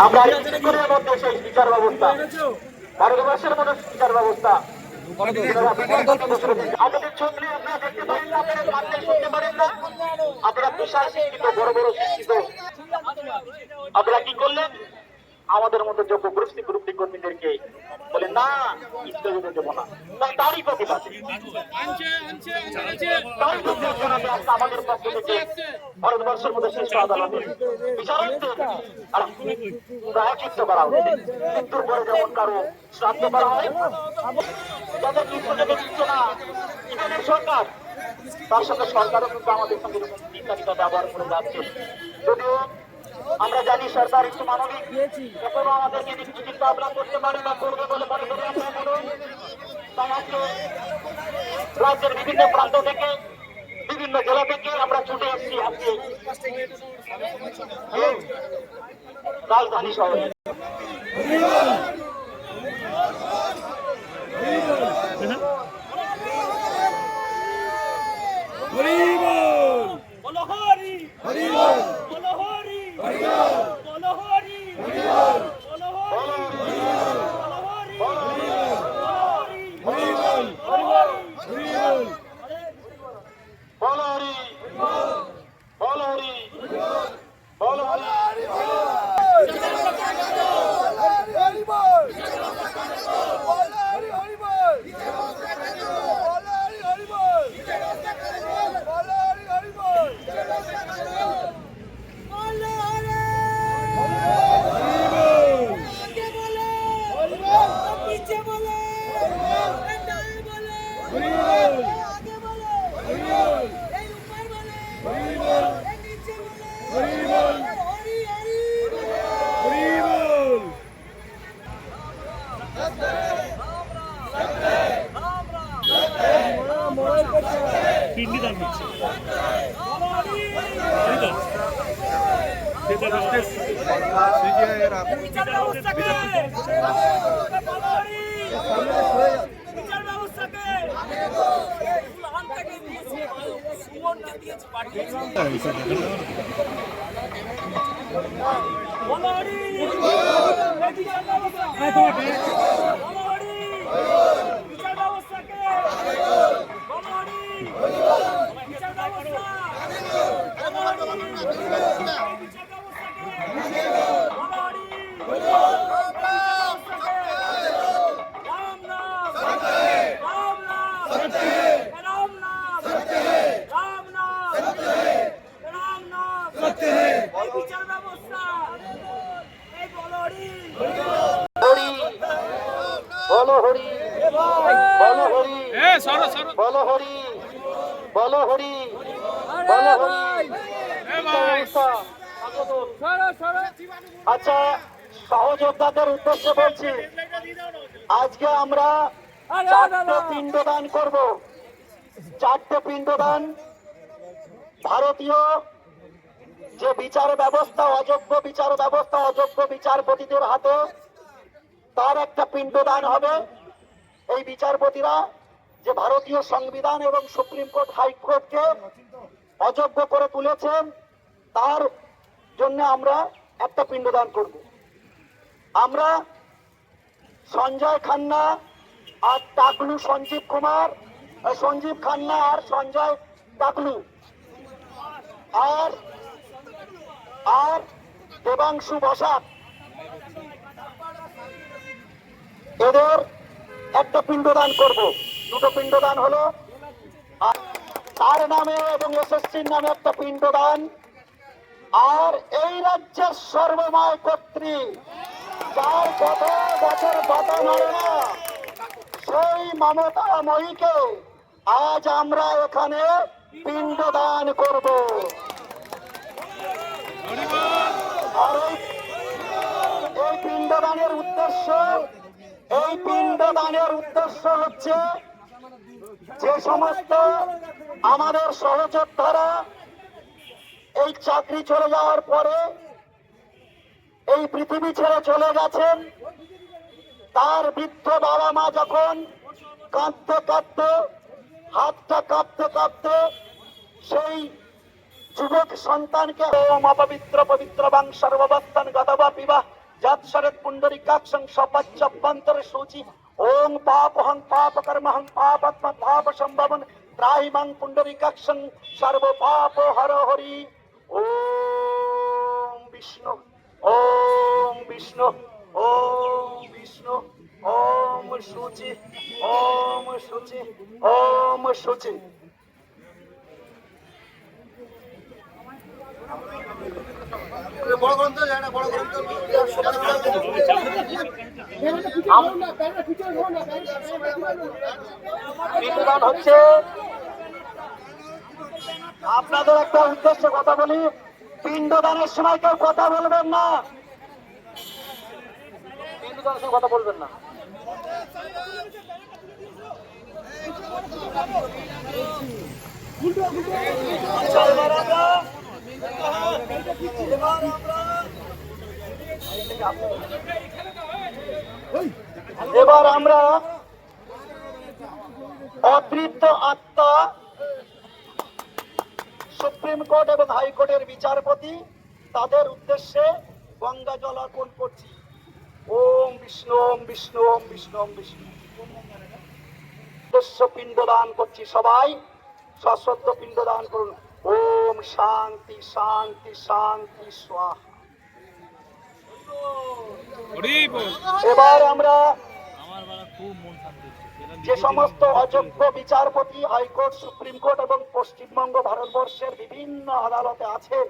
আমরা কিছুক্ষণের মধ্যে সেই বিচার ব্যবস্থা, ভারতবর্ষের মতো বিচার ব্যবস্থা আমাদের চোখে আপনারা দেখতে পারেন না, আপনারা কান্না শুনতে পারেন না, আপনারা বিশাল শিক্ষিত, বড় বড় শিক্ষিত, আপনারা কি করলেন? আমাদের মতো যোগ্য গ্রুপটি কর্মীদেরকে বলে না, স্কুলে যেতে দেবো না। তারই প্রতিবাদ আমাদের পক্ষ থেকে ভারতবর্ষের মধ্যে শীর্ষ আদালতে বিচারকদের প্রায়চিত্ত করা হচ্ছে। মৃত্যুর পরে যেমন কারো শ্রাদ্ধ করা হয়, যাদের মৃত্যু থেকে দিচ্ছে না ইরানের সরকার, তার সঙ্গে সরকারও কিন্তু আমাদের সঙ্গে চিন্তাটা ব্যবহার করে যাচ্ছে। যদিও আমরা জানি সরকার একটু মানবিক, এখনো আমাদেরকে কিছু চিন্তা ভাবনা করতে পারে বা করবে বলে মনে করি আমরা এখনো। তাই আজকে রাজ্যের বিভিন্ন প্রান্ত থেকে, বিভিন্ন জেলা থেকে আমরা ছুটে এসেছি আজকে রাজধানী শহরে। পিন্ডিদান হচ্ছে আচ্ছা, সহযোদ্ধাদের উদ্দেশ্যে বলছি, আজকে আমরা 4টে পিণ্ডদান করব। 4টে পিণ্ডদান ভারতীয় যে বিচার ব্যবস্থা, অযোগ্য বিচার ব্যবস্থা, অযোগ্য বিচারপতিদের হাতে তার একটা পিণ্ডদান হবে। এই বিচারপতিরা যে ভারতীয় সংবিধান এবং সুপ্রিম কোর্ট, হাইকোর্টকে অযোগ্য করে তুলেছেন, তার জন্য আমরা একটা পিণ্ডদান করব। আমরা সঞ্জয় খান্না আর টাকলু, সঞ্জীব খান্না আর সঞ্জয় টাকলু আর দেবাংশু বসাক, এদের একটা পিণ্ডদান করব। 2টো পিণ্ডদান হলো, তার নামে এবং এসএসসির নামে একটা পিণ্ডদান, আর এই রাজ্যের সর্বময় কর্ত্রী, যার কত বছর বাধা নড়ে না, সেই মমতা মহিকে আজ আমরা এখানে পিণ্ডদান করব। আর এই পিণ্ডদানের উদ্দেশ্য হচ্ছে, যে সমস্ত আমাদের সহযোদ্ধারা এই চাকরি চলে যাওয়ার পরে এই পৃথিবী ছেড়ে চলে গেছেন, তার বৃদ্ধ বাবা মা যখন কাঁদতে কাঁদতে, হাতটা কাঁপতে কাঁপতে সেই যুবক সন্তানকে পবিত্র পবিত্র বাং সর্ববস্থান গতবা বিবাহ যৎসরেত পুণ্ডরিকাক্ষং সপচ্চভ্যন্তরে শুচি ওং পাপহং পাপকর্মহং পাপাত্মভাব সম্ভবন ত্রাহি মাং পুণ্ডরিকাক্ষং সর্ব পাপ হর হরি। ওম বিষ্ণু ওম বিষ্ণু ওম বিষ্ণু ওম শুচি ওম শুচি ওম শুচি। পিণ্ডদান হচ্ছে। আপনাদের একটা উদ্দেশ্যে কথা বলি, পিণ্ডদানের সময় কেউ কথা বলবেন না, পিণ্ডদানের সময় কথা বলবেন না। এবার আমরা অতৃপ্ত আত্মা সুপ্রিম কোর্ট এবং হাইকোর্টের বিচারপতি তাদের উদ্দেশ্যে গঙ্গা জল অর্পণ করছি। ওম বিষ্ণু ওম বিষ্ণু ওম বিষ্ণু ওম বিষ্ণু। উদ্দেশ্য পিণ্ডদান করছি, সবাই সশ্রদ্ধ পিণ্ডদান করুন। ওম শান্তি শান্তি শান্তি স্বাহা। এবার আমরা যে সমস্ত অযোগ্য বিচারপতি হাইকোর্ট সুপ্রিম কোর্ট এবং পশ্চিমবঙ্গ ভারতবর্ষের বিভিন্ন আদালতে আছেন,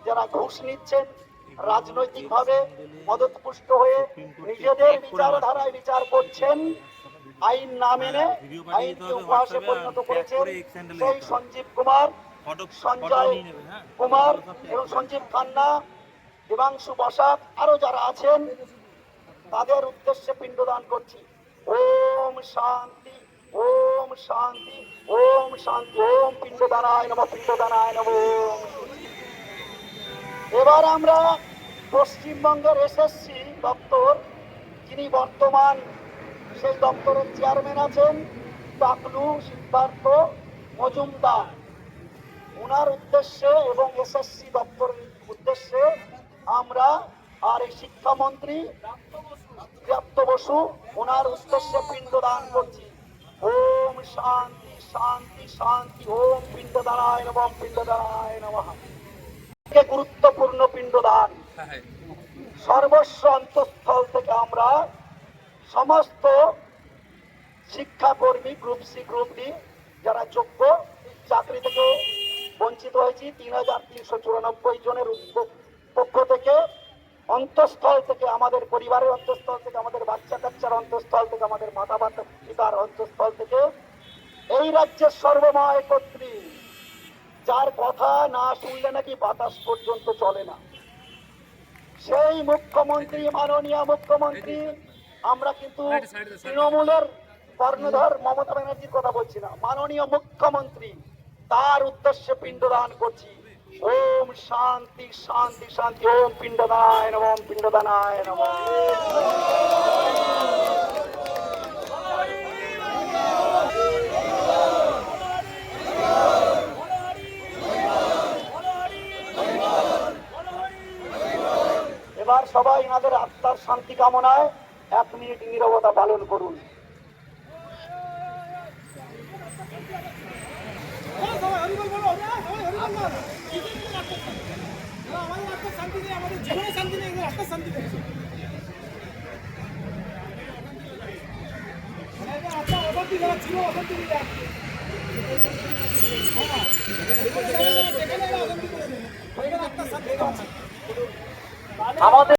যারা ঘুষ নিচ্ছেন, রাজনৈতিকভাবে মদতপুষ্ট হয়ে নিজেদের বিচারধারায় বিচার করছেন, আইন না মেনে আইনকে উপহাসে পরিণত করেছেন, সেই সঞ্জীব কুমার, সঞ্জয় কুমার এবং সঞ্জীব খান্না, দেবাংশু বসাক আরো যারা আছেন, তাদের উদ্দেশ্যে পিণ্ডদান করছি। ওম শান্তি ওম শান্তি ওম শান্তি ওম পিণ্ডদানায় নমঃ পিণ্ডদানায় নমঃ। এবার আমরা পশ্চিমবঙ্গের এসএসসি দপ্তর, যিনি বর্তমান সেই দপ্তরের চেয়ারম্যান আছেন টাকলু সিদ্ধার্থ মজুমদার, ওনার উদ্দেশ্যে এবং এসএসসি দপ্তরের উদ্দেশ্যে আমরা আর এই শিক্ষামন্ত্রী প্রাপ্ত বসু ওনার উদ্দেশ্যে পিণ্ডদান করছি। ওম শান্তি শান্তি শান্তি ওম পিণ্ডদানায় নমঃ পিণ্ডদানায় নমঃ। গুরুত্বপূর্ণ পিণ্ডদান, সর্বস্ব অন্তঃস্থল থেকে আমরা সমস্ত শিক্ষাকর্মী গ্রুপ সি গ্রুপ ডি যারা যোগ্য চাকরি থেকে বঞ্চিত হয়েছি ৩,৩৯৪ জনের পক্ষ থেকে, অন্তঃস্থল থেকে, আমাদের পরিবারের অন্তঃস্থল থেকে, আমাদের বাচ্চা কাচ্চার অন্তঃস্থল থেকে, আমাদের মাতা পিতার অন্তঃস্থল থেকে, এই রাজ্যের সর্বময় কর্ত্রী, যার কথা না শুনলে নাকি বাতাস পর্যন্ত চলে না, সেই মুখ্যমন্ত্রী, মাননীয় মুখ্যমন্ত্রী, আমরা কিন্তু তৃণমূলের কর্ণধর মমতা ব্যানার্জির কথা বলছি না, মাননীয় মুখ্যমন্ত্রী, তার উদ্দেশ্যে পিণ্ডদান করছি। ওম শান্তি শান্তি শান্তি ওম পিণ্ডদানায় নমঃ পিণ্ডদানায় নমঃ। এবার সবাই এনাদের আত্মার শান্তি কামনায় 1 মিনিট নীরবতা পালন করুন। আমাদের